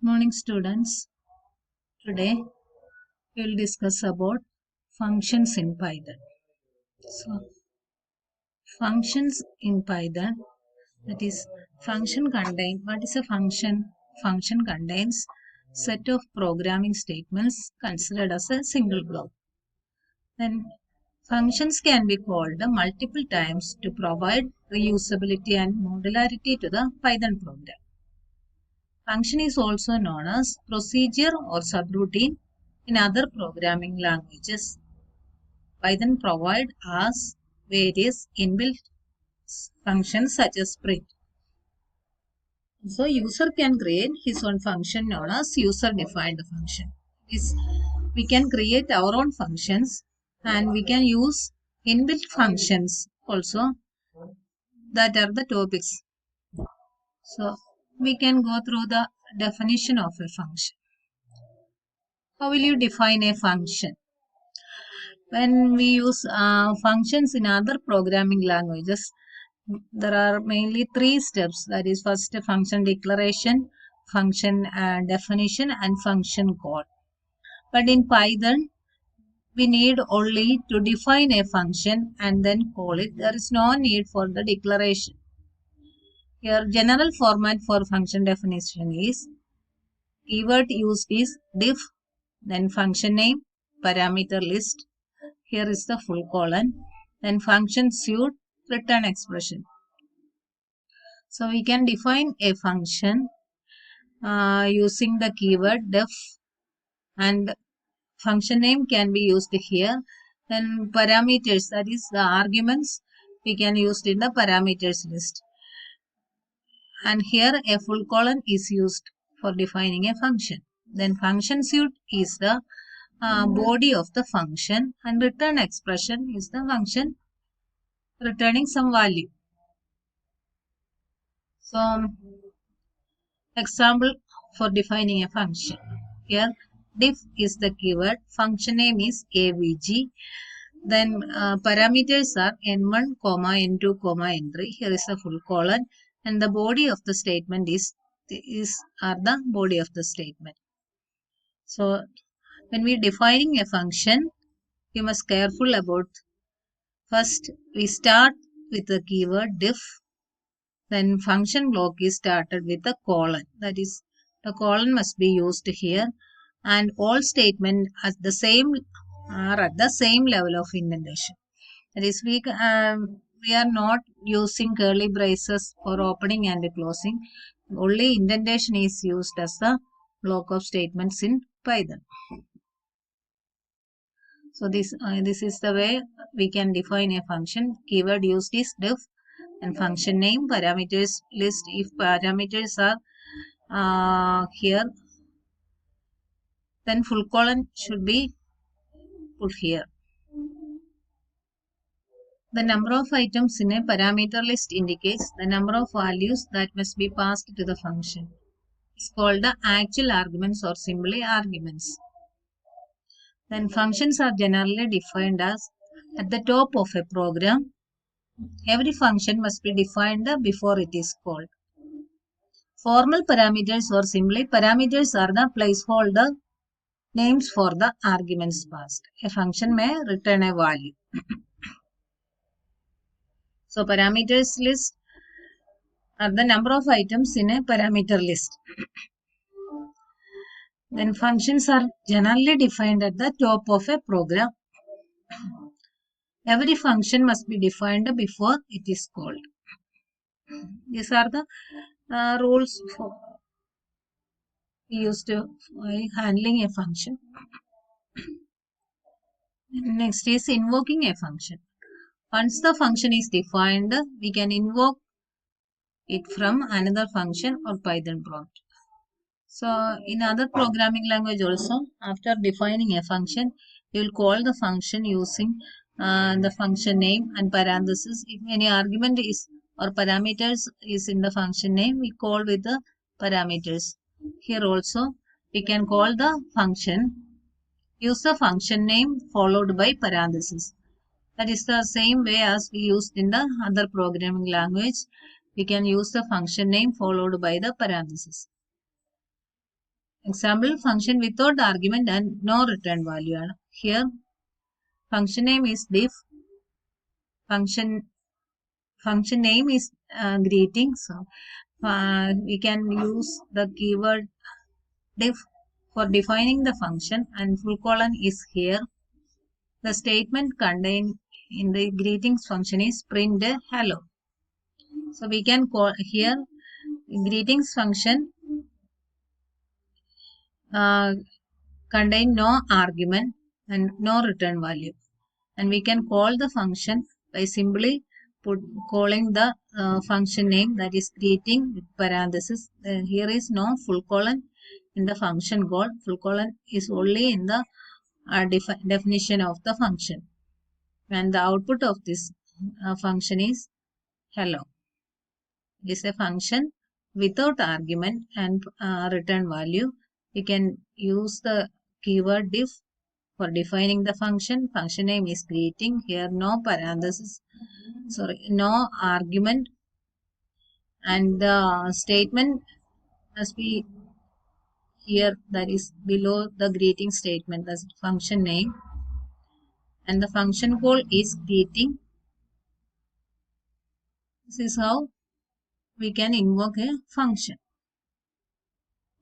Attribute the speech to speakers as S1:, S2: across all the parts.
S1: Morning students. Today we will discuss about functions in Python. So functions in Python, that is what is a function? Function contains set of programming statements considered as a single block. Then functions can be called multiple times to provide reusability and modularity to the Python program. Function is also known as procedure or subroutine in other programming languages. Python provides us various inbuilt functions such as print. So user can create his own function known as user-defined function. We can create our own functions and we can use inbuilt functions also. That are the topics. So we can go through the definition of a function. How will you define a function? When we use functions in other programming languages, there are mainly three steps. That is, first function declaration, function definition, and function call. But in Python, we need only to define a function and then call it. There is no need for the declaration. Here, general format for function definition is keyword used is diff, then function name, parameter list. Here is the full colon. Then function suite, return expression. So we can define a function using the keyword def, and function name can be used here. Then parameters, that is the arguments, we can use in the parameters list. And here a full colon is used for defining a function. Then function suite is the body of the function, and return expression is the function returning some value. So example for defining a function. Here diff is the keyword, function name is avg, then parameters are n1, n2, n3. Here is the full colon, and the body of the statement are the body of the statement. So when we defining a function, we must careful about, first we start with the keyword diff, then function block is started with the colon. That is, the colon must be used here, and all statements are at the same level of indentation. That is, we are not using curly braces for opening and closing. Only indentation is used as the block of statements in Python. So this is the way we can define a function. Keyword used is diff, and function name, parameters list. If parameters are here, then full colon should be put here. The number of items in a parameter list indicates the number of values that must be passed to the function. It's called the actual arguments or simply arguments. Then functions are generally defined as at the top of a program. Every function must be defined before it is called. Formal parameters or simply parameters are the placeholder names for the arguments passed. A function may return a value. So parameters list are the number of items in a parameter list. Then functions are generally defined at the top of a program. Every function must be defined before it is called. These are the rules used for handling a function. Next is invoking a function. Once the function is defined, we can invoke it from another function or Python prompt. So in other programming language also, after defining a function, we will call the function using the function name and parenthesis. If any argument is or parameters is in the function name, we call with the parameters. Here also, we can call the function, use the function name followed by parenthesis. That is the same way as we used in the other programming language. We can use the function name followed by the parenthesis. Example, function without argument and no return value. Here, function name is diff. Function name is greeting. So, we can use the keyword diff for defining the function, and full colon is here. The statement contained in the greetings function is print hello. So we can call here greetings function contain no argument and no return value, and we can call the function by simply calling the function name, that is greeting with parenthesis. Here is no full colon in the function call. Full colon is only in the definition of the function, and the output of this function is hello. It is a function without argument and return value. We can use the keyword diff for defining the function. Function name is greeting. Here no parenthesis, no argument, and the statement must be here, that is below the greeting statement. That's function name, and the function call is greeting. This is how we can invoke a function.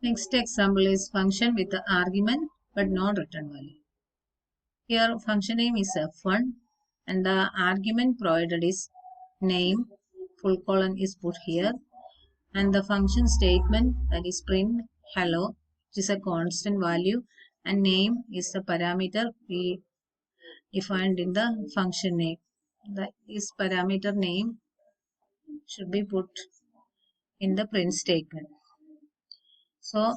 S1: Next example is function with the argument but no return value. Here function name is f1 and the argument provided is name. Full colon is put here, and the function statement, that is print hello, which is a constant value, and name is the parameter we defined in the function name. That is parameter name should be put in the print statement. So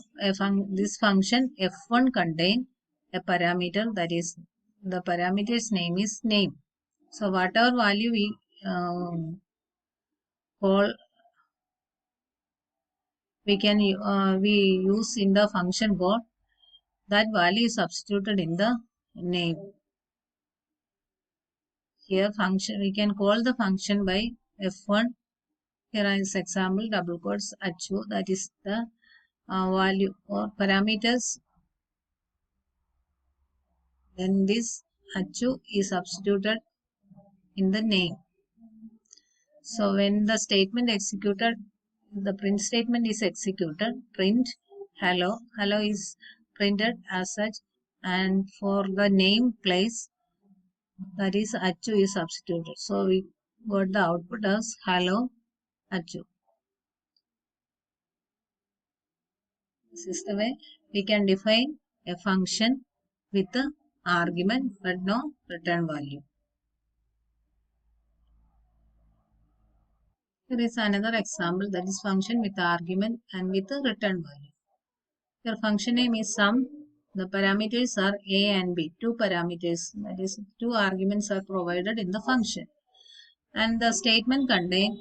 S1: this function f1 contain a parameter, that is the parameter's name is name. So whatever value we call, we use in the function call, that value is substituted in the name. Here function, we can call the function by f1. Here is example double quotes h2, that is the value or parameters. Then this h2 is substituted in the name. So when the statement executed, the print statement is executed, print hello. Hello is printed as such, and for the name place, that is h2 is substituted. So we got the output as hello h2. This is the way we can define a function with the argument but no return value. Here is another example, that is function with the argument and with the return value. Your function name is sum. The parameters are a and b. Two parameters, that is two arguments are provided in the function. And the statement contains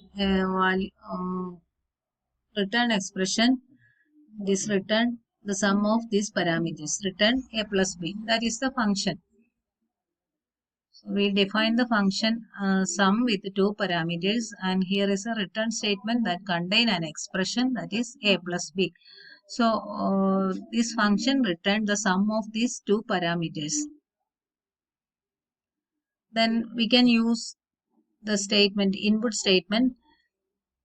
S1: return expression. This return the sum of these parameters. Return a plus b. That is the function. So we define the function sum with two parameters, and here is a return statement that contain an expression, that is a plus b. So this function returned the sum of these two parameters. Then we can use the statement, input statement,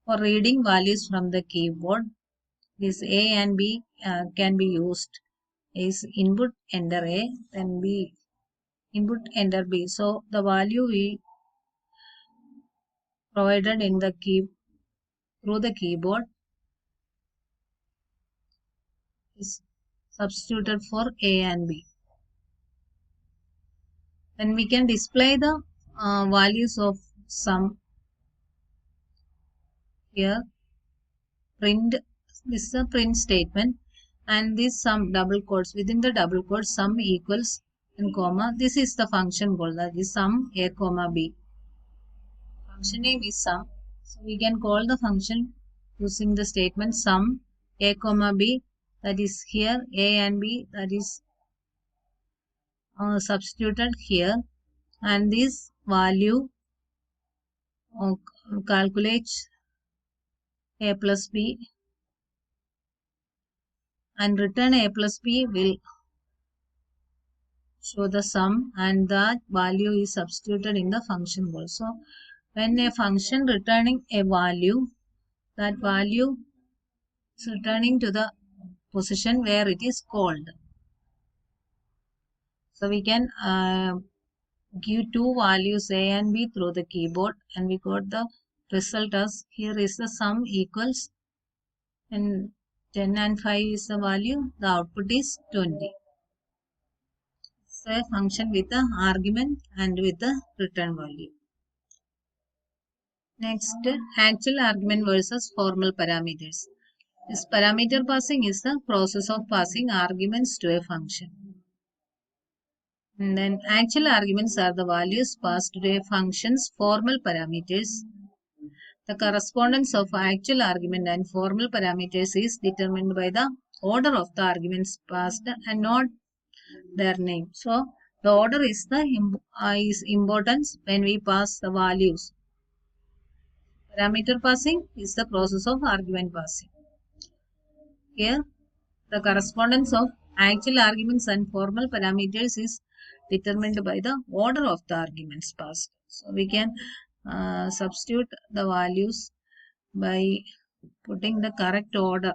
S1: for reading values from the keyboard. This a and b can be used is input enter a, then b input enter b. So the value we provided in the key through the keyboard is substituted for a and b. Then we can display the values of sum. Here print, this is a print statement, and this sum double quotes, within the double quotes sum equals and comma, this is the function call, that is sum a comma b. Function name is sum, so we can call the function using the statement sum a comma b, that is here a and b, that is substituted here, and this value calculates a plus b, and return a plus b will show the sum, and that value is substituted in the function call. So when a function returning a value, that value is returning to the position where it is called. So we can give two values a and b through the keyboard, and we got the result as here is the sum equals, and 10 and 5 is the value, the output is 20. So a function with the argument and with the return value. Next, actual argument versus formal parameters. This parameter passing is the process of passing arguments to a function. And then actual arguments are the values passed to a function's formal parameters. The correspondence of actual argument and formal parameters is determined by the order of the arguments passed and not their name. So the order is is important when we pass the values. Parameter passing is the process of argument passing. Here, the correspondence of actual arguments and formal parameters is determined by the order of the arguments passed. So we can substitute the values by putting the correct order.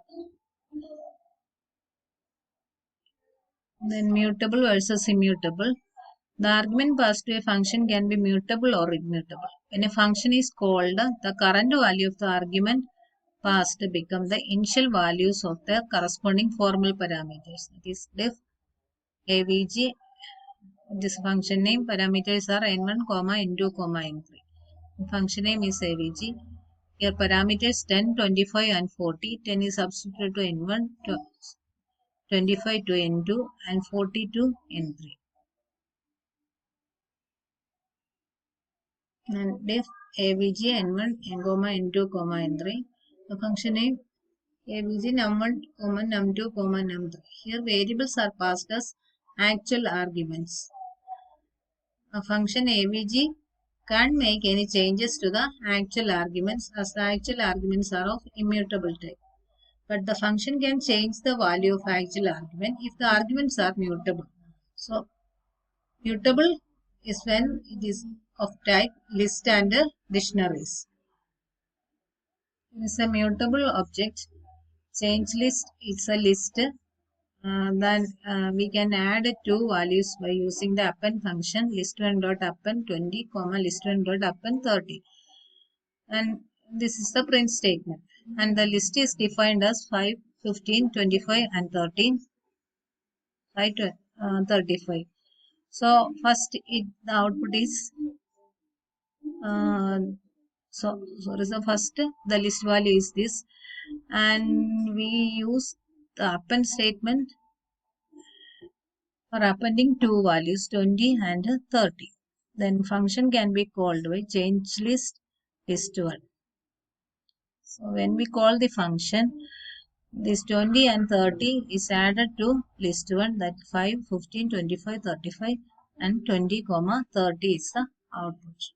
S1: Then mutable versus immutable. The argument passed to a function can be mutable or immutable. When a function is called, the current value of the argument passed become the initial values of the corresponding formal parameters. That is diff avg. This function name parameters are n1, n2, n3. The function name is avg. Here parameters 10, 25 and 40. 10 is substituted to n1, 25 to n2 and 40 to n3. And def avg n1, n2, n3. The function name avg num1, num2, num3. Here variables are passed as actual arguments. A function avg can't make any changes to the actual arguments as the actual arguments are of immutable type. But the function can change the value of actual argument if the arguments are mutable. So mutable is when it is of type list and dictionaries. It is a mutable object. Change list is a list. Then we can add two values by using the append function list1.append 20, list1.append 30. And this is the print statement. And the list is defined as 5, 15, 25 and 13. 5 to 35. So first the output is the list value is this, and we use the append statement for appending two values 20 and 30. Then function can be called by change list1. So when we call the function, this 20 and 30 is added to list1, that 5, 15, 25, 35 and 20, 30 is the output.